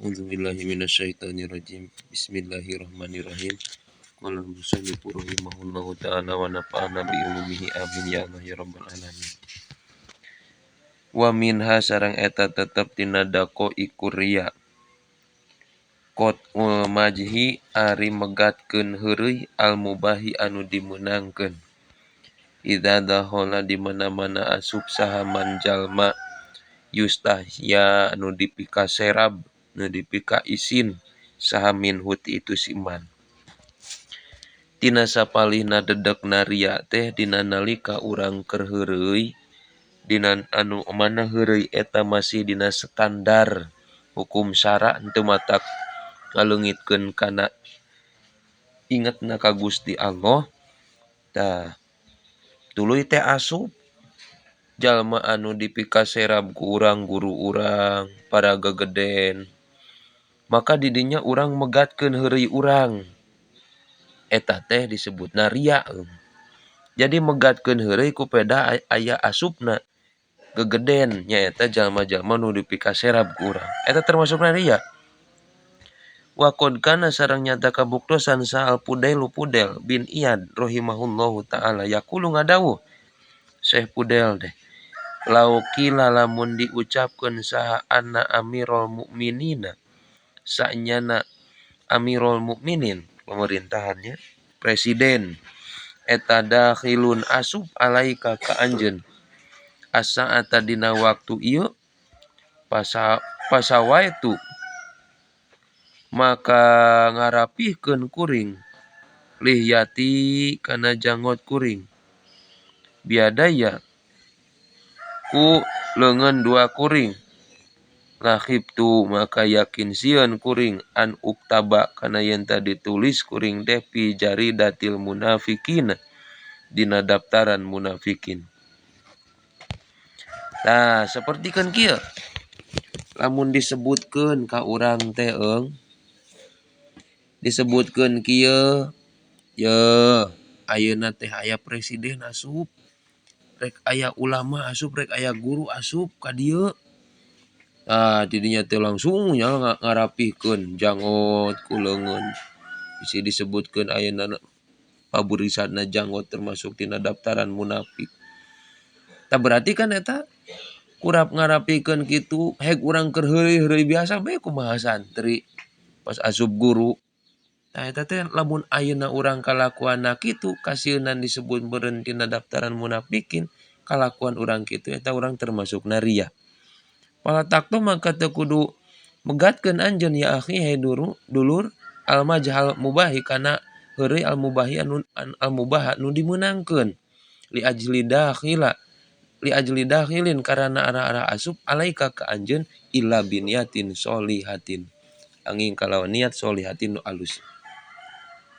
A'udzubillahi minasyaitonirrajim. Bismillahirrahmanirrahim. Qala musannifu rahimahullahu ta'ala wa nafa'ana bi ulumihi amin ya Allah ya rabbal alamin. Wa minha sareng eta tetep tina dako iku riya. Qat'ul majhi ari megatkeun heureuy al mubahi anu dimeunangkeun. Idza dakhala di mana-mana asup sahaman jalma yustahya anu dipika serab nu dipika isin saha minhu ti itu si man. Tina sapalihna dedekna riya teh dina nalika urang keur heureuy dina anu mana heureuy eta masih dina standar hukum syara henteu matak ngaleungitkeun kana ingetna ka Gusti Allah. Tah tuluy teh asup jalma anu dipika serab ku urang guru urang para gegeden, maka didinya urang megatkeun heureuy urang. Eta teh disebutna riya. Jadi megatkeun heureuy ku peda aya asupna gegeden nyaeta jalma-jalma nu dipika serab ku urang. Eta termasukna riya. Wa qad kana sareng nyata kabuktosan sa Al-Fudail bin Iyad rahimahullahu taala yaqulu ngadawuh Syekh Fudail teh laukila lamun diucapkeun saha anna amirul mukminina sanyana amirul mukminin pemerintahannya presiden eta dakhilun asup alaika ka anjeun as-sa'ata dina waktu ieu pasawaitu maka ngarapihkeun kuring lihyati kana janggot kuring biadaya ku leungeun dua kuring lahibtu maka yakin sieun kuring an uktaba kana yen tadi ditulis kuring teh pi jaridatil munafiqin dina daftaran munafikin. Nah, sapertikeun kieu lamun disebutkeun ka urang teh disebutkeun kieu ye ayeuna teh aya presiden asup rek aya ulama asup rek aya guru asup ka dieu. Nah, didinya teh langsung nya ngarapihkeun janggot ku leungeun. Bisi disebutkeun ayeuna paburisanna janggot termasuk tina daftaran munafik. Tah berarti kan eta kurap ngarapihkeun kitu hek urang keur heureuy biasa bae kumaha santri pas asup guru. Nah, eta teh lamun ayeuna urang kalakuanna kitu kasieunnan disebut meureun tina daftaran munafikin, kalakuan urang kitu eta urang termasukna riya. Palatakto maka teu kudu megatkeun anjeun ya akhi he dulur al majhal mubahi kana heureuy al mubahi anu al mubah anu dimeunangkeun li ajli dakhilin karana ara-ara asup alaika ka anjeun illa biniyatin sholihatin angin kalawan niat sholihatin nu alus.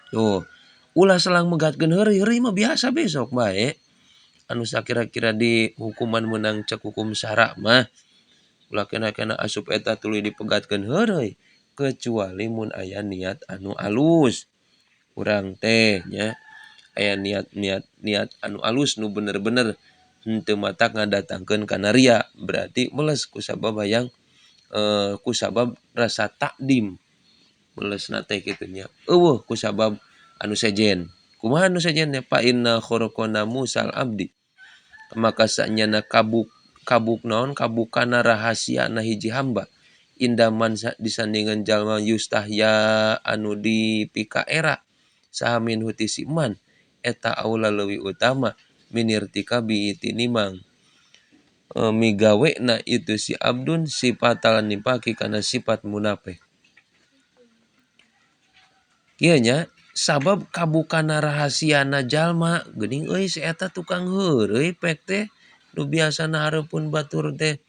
Tuh, ulah selang megatkeun heureuy mah biasa besok bae. Anu sakira-kira di hukuman meunang cek hukum syara mah ulah kena asup eta tuluy dipegatkeun heureuy kecuali mun aya niat anu alus. Urang teh nya aya niat anu alus nu bener-bener henteu matak ngadatangkeun kana riya, berarti meles kusabab hayang kusabab rasa takdim. Melesna teh kitu nya. Eueuh kusabab anu sejen. Kumaha anu sejen fa inna khurqana musal abdi. Maka sanyana kabukana rahasiana hiji hamba. Indaman disandingan jalma yustahya anu dipika era saha minhu ti si man eta aula leuwih utama minirtika bi tinimang migawena itu si abdun sifatal nipaki kana sifat munafik. Kieu nya sabab kabukana rahasiana jalma geuning euy si eta tukang heureuy pek teh nu biasana hareupeun batur teh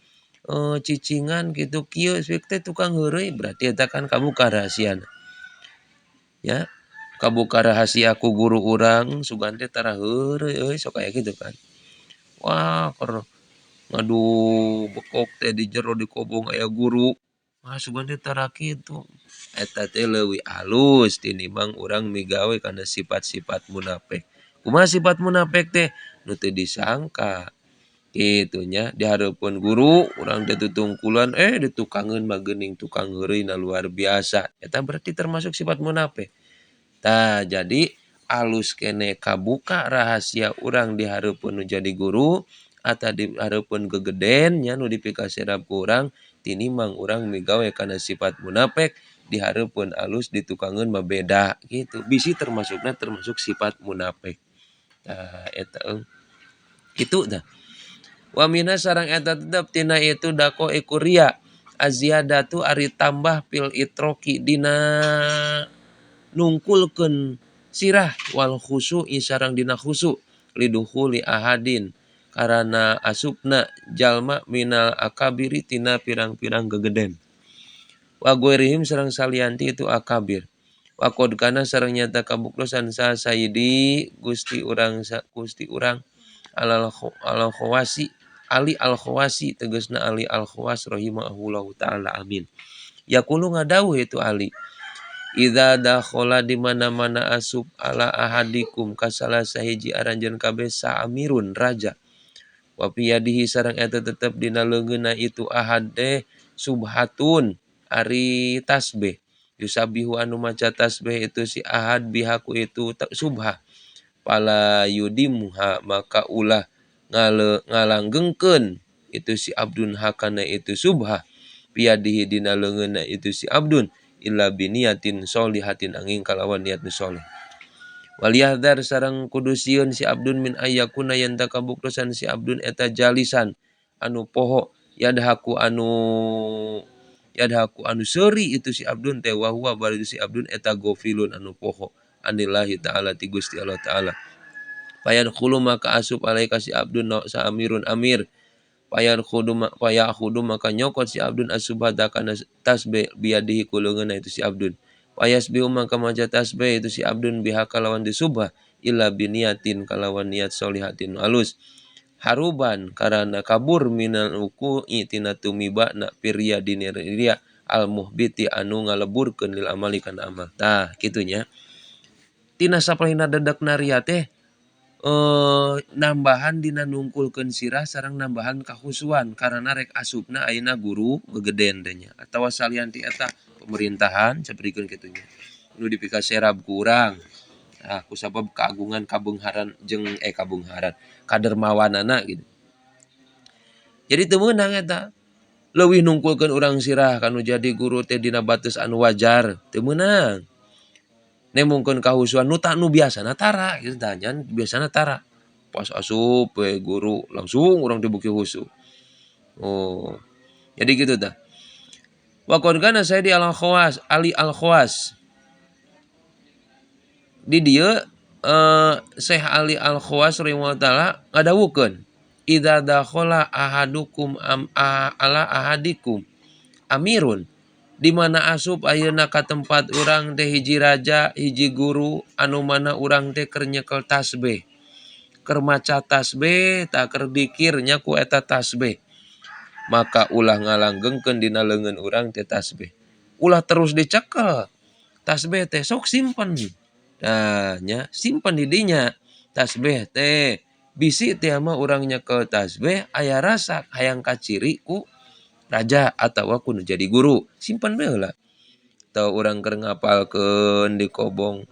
cicingan kitu kieu pek teh tukang heureuy berarti eta kan kabuka rahasiana. Ya, kabuka rahasia ku guru urang sugan teh tara heureuy euy sok aya kitu kan. Wah, keur ngadu bekok teh di jero di kobong aya guru. Wah, sugan teh tara kitu. Eta teh leuwih alus tinimbang urang migawe kana sifat-sifat munafik. Kumaha sifat munafik teh? Nu teu disangka, Kitunya di hareupeun guru urang teh tutungkulan ditukangeun mah geuning tukang heureuyna luar biasa. Eta berarti termasuk sifat munafik. Tah jadi alus kene kabuka rahasia urang di hareupeun nu jadi guru atawa di hareupeun gegeden nya nu dipikaserap ku urang tinimang urang migawe kana sifat munafik di hareupeun alus ditukangeun mah beda gitu. Bisi termasukna termasuk sifat munafik. Tah eta kitu tah. Wa mina sareng eta tetep tina itu dako ikuria aziyadatu ari tambah fil itroki dina nungkulkeun sirah wal khusyu sareng dina khusyu lidukhuli ahadin karana asupna jalma minal akabiri tina pirang-pirang gegeden. Wa guerihim sareng salianti itu akabir. Wa qad kana sareng nyata kabuktosan sa sayyidi Gusti urang alal khawasi Ali al-Khawasi tegasna Ali al-Khawas rahimahullahu taala amin. Yaqulu ngadawuh itu Ali. Idza dakhala di mana-mana asup ala ahadikum ka salah sahiji aranjeun kabeh saamirun raja. Wa piyadihi sareng eta tetep dina leungeunna itu ahad teh subhatun ari tasbih. Yusabihu anu maca tasbih itu si ahad bihaku itu subha. Pala yudimuha maka ulah ngalanggengkeun itu si abdun hakana itu subha piadihi dina leungeunna itu si abdun illa biniyatin sholihatin angin kalawan niat nu sholih. Waliyahdar sareng kudu sieun si abdun min ayyakuna yen takabuktosan si abdun eta jalisan anu poho yadhaku anu seuri itu si abdun teh wa huwa bari si abdun eta gofilun anu poho anillahi taala ti Gusti Allah taala. Payan khulu maka asup alaika si abdun sa amirun amir. Payan khudu maka nyokot si abdun asubhata kana tasbih biadihi kuleungeunna itu si abdun. Payasbihu maka maca tasbih itu si abdun biha kalawan disubha illa biniyatin kalawan niat sholihatin alus. Haruban karana kabur minal uqu'i tina tumibana firya diniria al muhbiti anu ngaleburkeun lil amali kana amal. Tah kitunya. Tina sapalihna dedekna ria teh nambahan dina nungkulkeun sirah sareng nambahan kahusuan karena rek asupna ayeuna guru gegeden teh nya atawa salianti eta pemerintahan saperikeun kitu nya nu dipikaserap ku urang kusabab keagungan kabungharan jeung kadermawanana gitu. Jadi teu meunang eta leuwih nungkulkeun urang sirah kanu jadi guru teh dina batas anu wajar teu meunang. Nemungkeun kahusuan nu biasana tara gitu tah biasana tara. Pas asup we guru langsung urang teh beuki husu. Oh. Jadi gitu tah. Wa qad kana Sayyidi al-Khawas Ali al-Khawas. Di dieu Syekh Ali al-Khawas rahimahullah taala ngadawukeun idza dakhala ahadukum ala ahadikum amirun di mana asup ayeuna ka tempat urang teh hiji raja hiji guru anu mana urang teh keur nyekel tasbih keur maca tasbih tak keur dikir nya ku eta tasbih maka ulah ngalanggengkeun dina leungeun urang teh tasbih ulah terus dicekel tasbih teh sok simpen nya simpen di dinya tasbih teh bisi teh mah urang nyekel tasbih aya rasa hayang kaciri ku raja atawa ku nu jadi guru simpen we heula teu urang keur ngapalkeun di kobong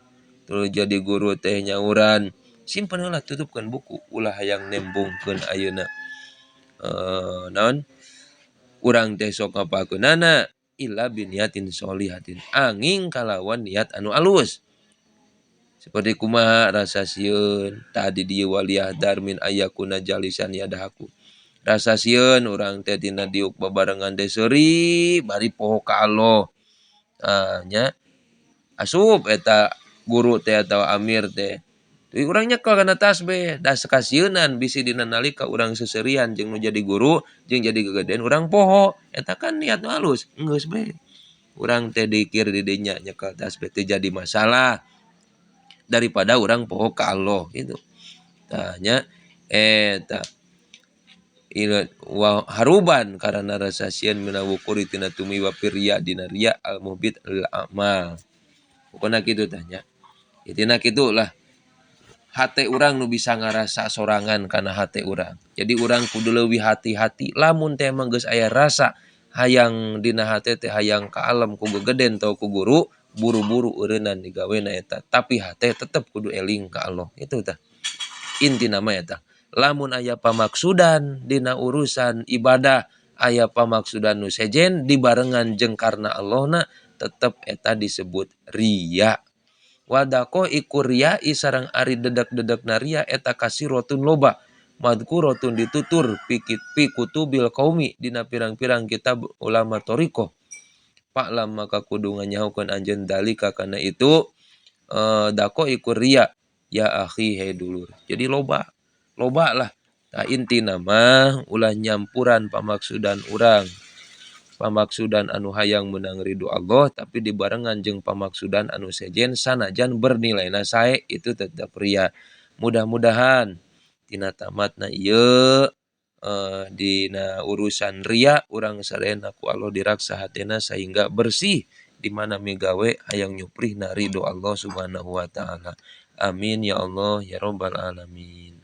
tuluy jadi guru teh nyauran simpen heula tutupkeun buku ulah hayang nembungkeun ayeuna naon urang teh sok ngapalkeunana illa biniyatin sholihatin angin kalawan niat anu alus seperti kumaha rasa sieun tadi dieu waliyahdar min ayyakuna jalisan yadahaku rasa sieun urang teh dina diuk babarengan teh seuri bari poho ka Allah nya asup eta guru teh atawa amir teh tuluy urang nyekel kana tasbih da sakasieunan bisi dina nalika urang seseurian jeung nu jadi guru jeung jadi gegeden urang poho eta kan niat nu alus geus bae urang teh dikir di dinya nyekel tasbih teh jadi masalah daripada urang poho ka Allah gitu tah nya eta wa haruban karena rasa sieun minawukuri tina tumiwa firya dina riya al muhbit al amal pokona kitu tah nya intina kitu lah hate urang nu bisa ngarasa sorangan kana hate urang. Jadi urang kudu leuwih hati-hati lamun teh emang geus aya rasa hayang dina hate teh hayang ka alam ku gegeden atau ku guru, buru-buru eureunan digawena eta. Tapi hate tetep kudu eling ka Allah. Itu tah. Inti nama eta. Lamun aya pamaksudan dina urusan ibadah, aya pamaksudan nu sejen dibarengan jeung karna Allahna, tetep eta disebut riya. Wadako iku riya sareng ari dedek-dedekna riya eta kasirotun loba. Madkuratun ditutur fi kutubil qaumi dina pirang-pirang kitab ulama thariqah. Fa'lam maka kudu nganyahokeun anjeun dalika kana itu dako iku riya ya akhi he dulur. Jadi loba lah. Nah intina mah ulah nyampuran pamaksudan urang. Pamaksudan anu hayang menang ridho Allah tapi dibarengan jeung pamaksudan anu sejen sanajan bernilaina sae itu tetap riya. Mudah-mudahan tina tamatna ieu dina urusan riya urang sadayana ku Allah diraksa hatena sehingga bersih di mana migawe hayang nyuprihna ridho Allah Subhanahu wa taala. Amin ya Allah ya rabbal alamin.